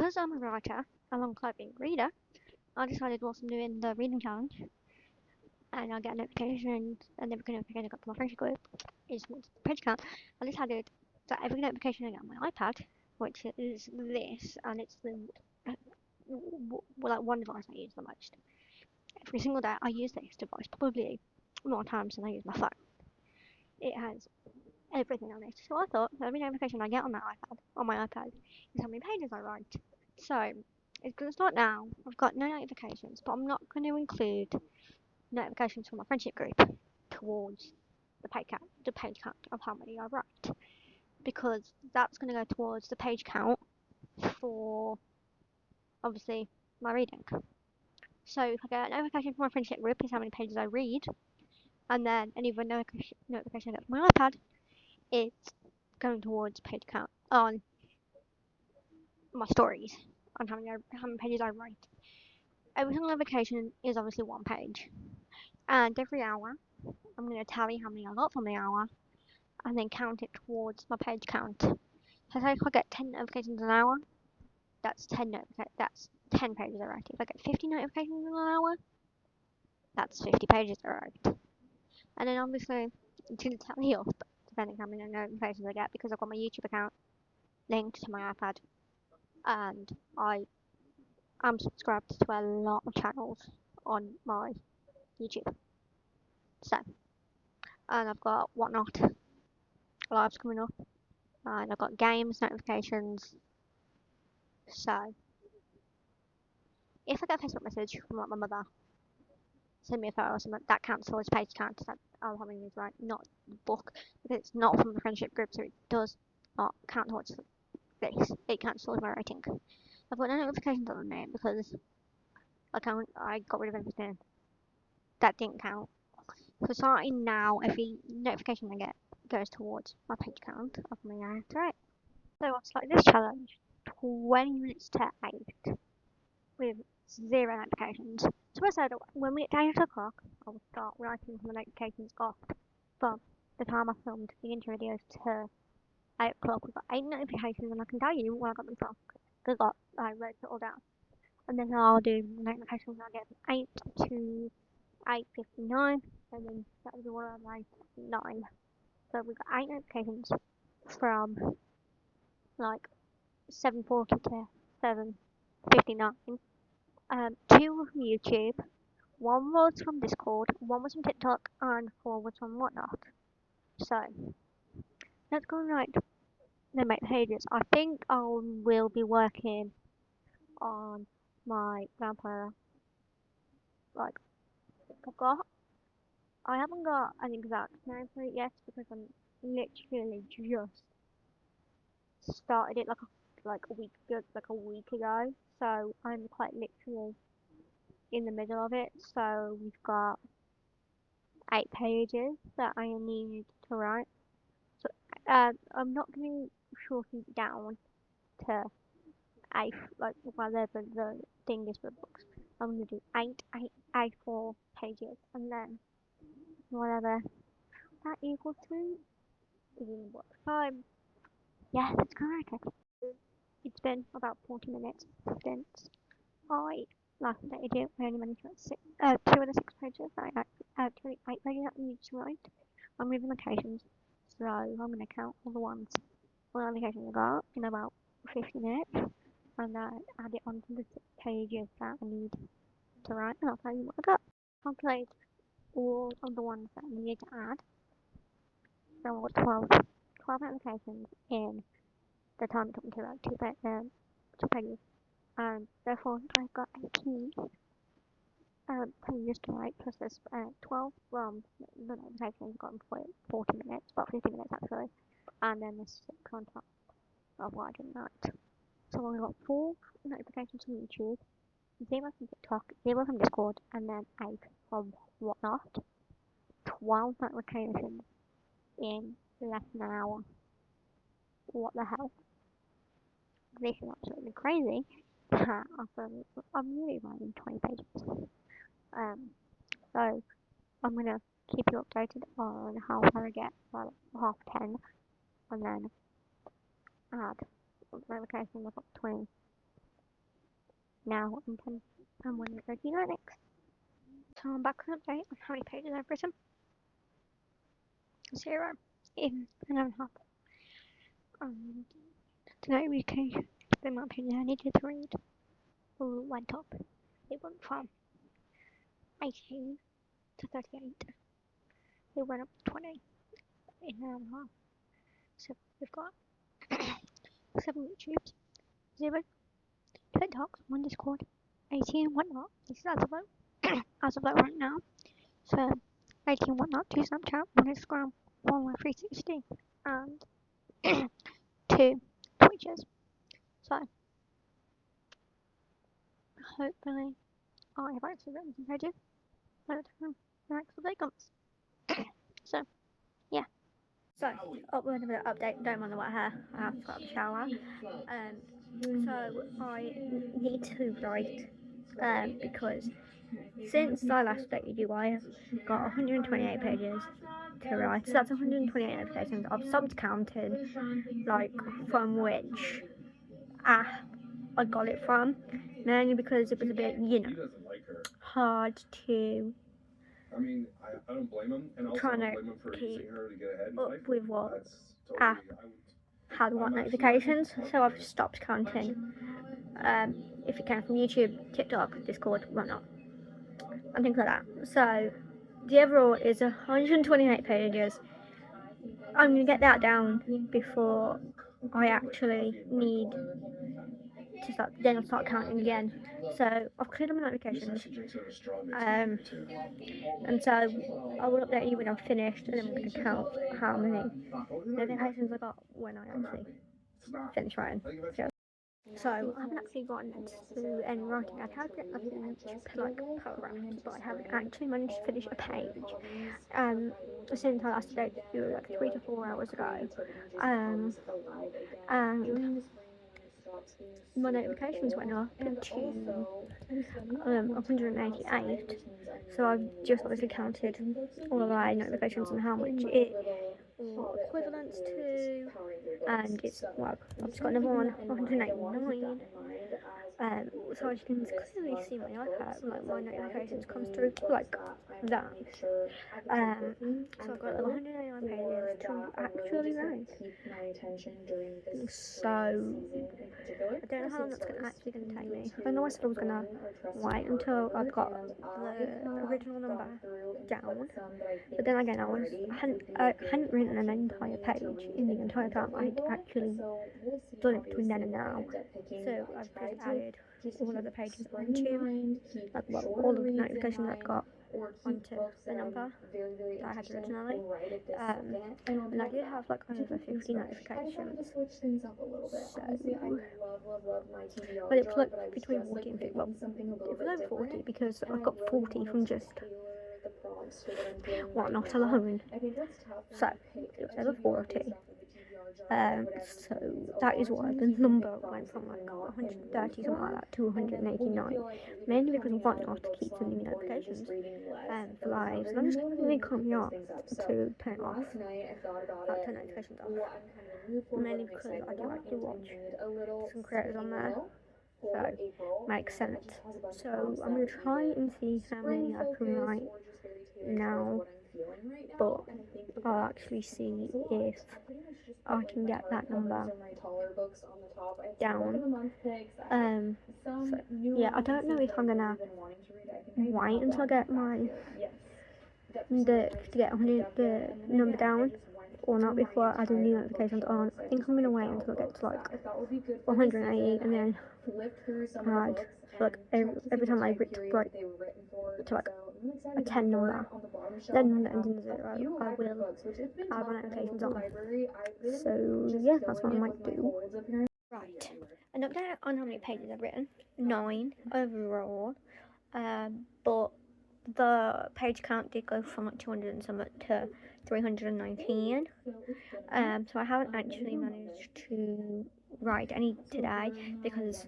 because I'm a writer alongside being a reader, I decided whilst I'm doing the reading challenge and I get a notification and every notification I got to my friendship group is the page count. I decided that every notification I get on my iPad, which is this, and it's the like one device I use the most. Every single day I use this device probably more times than I use my phone. It has everything on it. So I thought every notification I get on my iPad, is how many pages I write. So it's gonna start now. I've got no notifications, but I'm not going to include notifications from my friendship group towards the page count of how many I write, because that's going to go towards the page count for obviously my reading. So if I get a notification from my friendship group is how many pages I read, and then any other notification I get from my iPad, it's going towards page count on my stories, on how many pages I write. Every single notification is obviously one page, and every hour I'm going to tally how many I got from the hour, and then count it towards my page count. So say if I get 10 notifications an hour, that's 10 pages I write. If I get 50 notifications in an hour, that's 50 pages I write. And then obviously it's going to tally up depending how many notifications I get, because I've got my YouTube account linked to my iPad, and I am subscribed to a lot of channels on my YouTube. So, and I've got Whatnot lives coming up, and I've got games notifications. So, if I get a Facebook message from like my mother, send me a photo or something, that counts towards page count. That I'll have these right, not the book, because it's not from the friendship group, so it does not count towards this. It counts towards my rating. I've got no notifications on the name because I got rid of everything that didn't count. So starting now, every notification I get goes towards my page count of my right. So I started this challenge 20 minutes to 8 with 0 notifications. So I said when we get to 8 o'clock, I will start writing my notifications off from the time I filmed the intro videos to 8 o'clock. We've got 8 notifications, and I can tell you where I got them from because I wrote it all down. And then I'll do notifications I get from 8 to 8:59, and then that was all around like 9. So we've got 8 notifications from like 7:40 to 7:59. 2 were from YouTube, 1 was from Discord, 1 was from TikTok, and 4 was from Whatnot. So let's go and write the main pages. I think I will be working on my vampire. Like, I haven't got an exact name for it yet because I'm literally just started it like a week ago. So I'm quite literally in the middle of it. So we've got 8 pages that I need to write. So I'm not going to shorten it down to like whatever the thing is for the books. I'm going to do 8 A4 pages, and then whatever that equals to is in the book. So yeah, let's go write it. It's been about 40 minutes since I last updated it. I only managed to write 2 of the 6 pages. 8 pages that I need to write. I'm moving locations, so I'm going to count all all the locations I got in about 50 minutes, and then add it onto the 6 pages that I need to write, and I'll tell you what I got. Calculate all of the ones that I needed to add. So I got 12 applications in the time it took me to write 2 pages, and therefore I've got 18 pages to write, plus this 12 from the notifications got for 40 minutes, about 50 minutes actually, and then this 6 on top of what I didn't write. So I got 4 notifications from YouTube, 0 from TikTok, 0 from Discord, and then 8 from Whatnot. 12 notifications in less than an hour. What the hell? This is absolutely crazy. I'm really writing 20 pages. So I'm gonna keep you updated on how far I get by like 10:30, and then add notifications of 20 now I'm when we're ready next. So I'm back with an update on how many pages I've written. 0 in an hour and a half. The notification, the amount of pages I needed to read went up. It went from 18 to 38. It went up to 20 in an hour and a half. So we've got 7 YouTubes, 0 TikToks, 1 Discord, 18 whatnot. This is as of right now. So 18 whatnot, 2 Snapchat, 1 Instagram, 1 Live 360, and 2 Twitches. So hopefully I have actually written some pages by the time the next update comes. So yeah. So uploading the update, don't mind the wet hair, I have got the shower. So I need to write because since I last updated you, I have got 128 pages to write. So that's 128 notifications. I've stopped counting, like from which app I got it from, mainly because it was a bit, hard to. I don't blame him, and also trying to keep up with what app had what notifications. So I've stopped counting. If you can from YouTube, TikTok, Discord, whatnot, and things like that. So the overall is 128 pages. I'm gonna get that down before I actually need to start. Then I'll start counting again. So I've cleared all my notifications, and so I will update you when I'm finished, and then I'm gonna count how many notifications I got when I actually finish writing. So I haven't actually gotten to end writing. I've had a few like paragraphs, but I haven't actually managed to finish a page. Since I last updated you like 3 to 4 hours ago. And my notifications went up to 188. So I've just obviously counted all of my notifications and how much it equivalent to, and it's well, I've just got another one, 189. So as you can clearly see my iPad, like my notifications comes through like that. So I've got 189 pages to actually write. So I don't know how long that's actually going to take me. I know I said I was going to wait until I'd got the original number down, but then again I hadn't written an entire page in the entire time I'd actually done it between then and now. So I've just added all of the pages onto, like, well, all of the notifications I've got onto the number that I had originally. And I did have like over 50 notifications. So, but it was like between 40 and 50. Well, it was over 40 because I got 40 from just whatnot alone. So it was over 40. So that is why the number went from like 130 something like that to 189, mainly because of whatnot keeps sending me notifications for lives, and I'm just really cut me off to turn it off, like turn notifications off, mainly because I do actually watch some creators on there, so makes sense. So I'm gonna try and see how many I can write now, but I'll actually see if I can get that number down. So yeah, I don't know if I'm gonna wait until I get to get the number down or not before adding new notifications on. I think I'm gonna wait until it gets like 180 and then add like every time I write to like a 10 number, then when it ends in 0, I will add my notifications on. So yeah, that's what I might do. Right, an update on how many pages I've written, 9 overall, but the page count did go from like 200 and something to 319, so I haven't actually managed to write any today because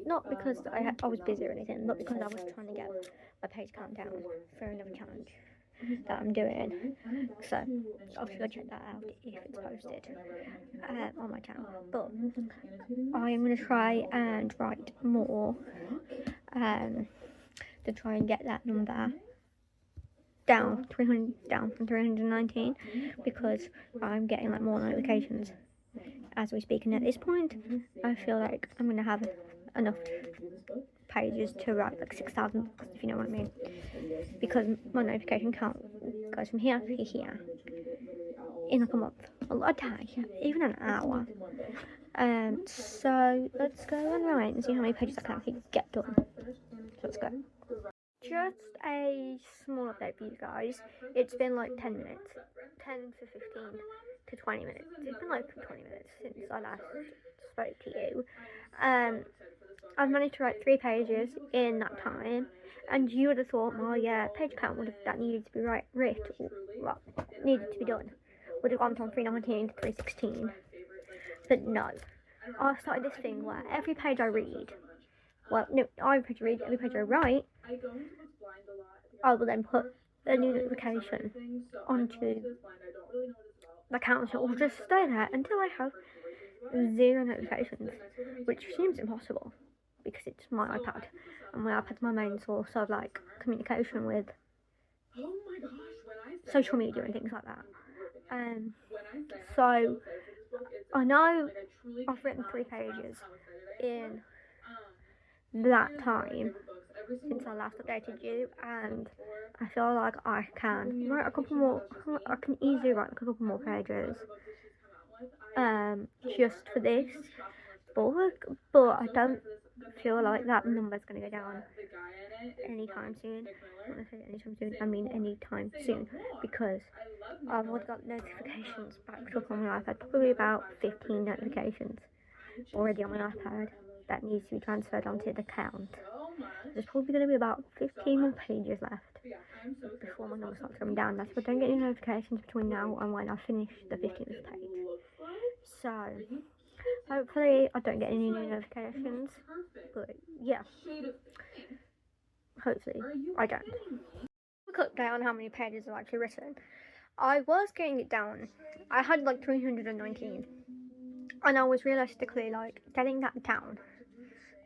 not because I was busy or anything, but because I was trying to get my page count down for another challenge. that I'm doing. So obviously go check that out if it's posted on my channel. But I'm gonna try and write more to try and get that number down 300 down from 319 because I'm getting like more notifications as we speak, and at this point I feel like I'm gonna have enough pages to write like 6,000 books, if you know what I mean, because my notification count goes from here to here in like a month, a day, even an hour. So let's go and write and see how many pages I can actually get done. So let's go. Just a small update for you guys. It's been like 10 minutes, 10 to 15 to 20 minutes. It's been like 20 minutes since I last spoke to you. I've managed to write 3 pages in that time, and you would have thought, well, yeah, page count would have that needed to be needed to be done would have gone from 319 to 316, but no. I started this thing where every page I read, every page I write, I will then put a new notification onto the account. It will just stay there until I have 0 notifications, which seems impossible because it's my iPad, and my iPad's my main source of like communication with social media and things like that. So I know I've written 3 pages in that time since I last updated you, and I feel like I can write a couple more. I can easily write a couple more pages just for this book, but I don't feel like that number's going to go down anytime soon. When I say anytime soon, I mean anytime soon, because I've already got notifications backed up on my iPad, probably about 15 notifications already on my iPad that needs to be transferred onto the account. There's probably going to be about 15 more pages left before my number starts coming down. That's if I don't get any notifications between now and when I finish the 15th page. So hopefully I don't get any new notifications, but yeah, hopefully I don't. Quick update on how many pages I've actually written. I was getting it down. I had like 319, and I was realistically like getting that down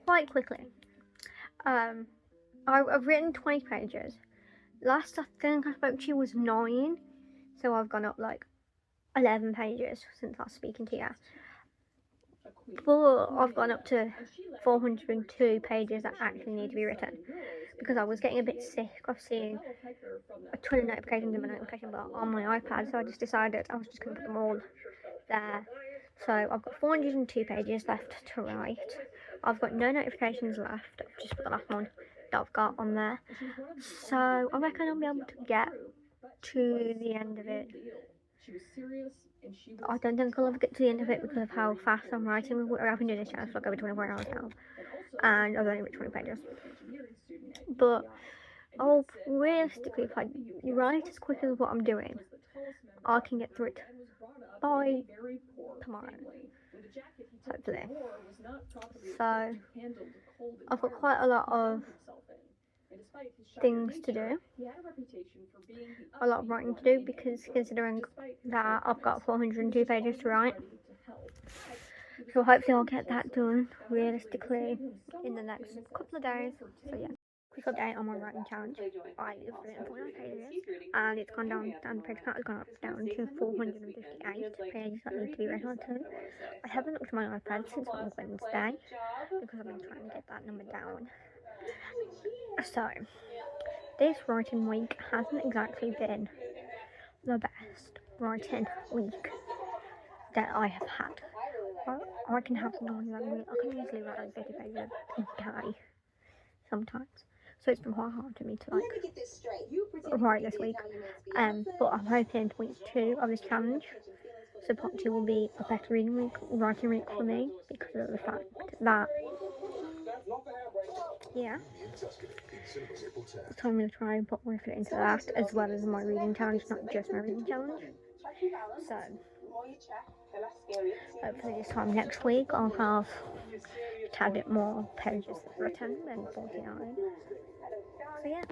quite quickly. I've written 20 pages. Last I think I spoke to you was 9, so I've gone up like 11 pages since last speaking to you. But I've gone up to 402 pages that actually need to be written, because I was getting a bit sick of seeing a ton of notifications in my notification bar on my iPad, so I just decided I was just going to put them all there. So I've got 402 pages left to write. I've got no notifications left. I've just put the last one that I've got on there. So I reckon I'll be able to get to the end of it. I don't think I'll ever get to the end of it because of how fast I'm writing. I've been doing this channel for like over 24 hours now, and I've only written 20 pages. But I'll realistically, if I write as quick as what I'm doing, I can get through it by tomorrow, hopefully. So I've got quite a lot of things to do, a lot of writing to do, because considering that I've got 402 pages to write, so hopefully I'll get that done realistically in the next couple of days. So yeah, quick update on my writing challenge. I've written 49 pages, and it's gone down, and the page count has gone up down to 458 pages that need to be read on to. I haven't looked at my iPad since Wednesday because I've been trying to get that number down. So this writing week hasn't exactly been the best writing week that I have had. I can have sometimes I can easily write like 50 pages a day sometimes. So it's been quite hard for me to like write this week. But I'm hoping week 2 of this challenge, so part 2 will be a better writing week for me, because of the fact that so I'm going to try and put more effort into that, as well as my reading challenge, not just my reading challenge. So hopefully this time next week I'll have a tad bit more pages written than 49. So yeah.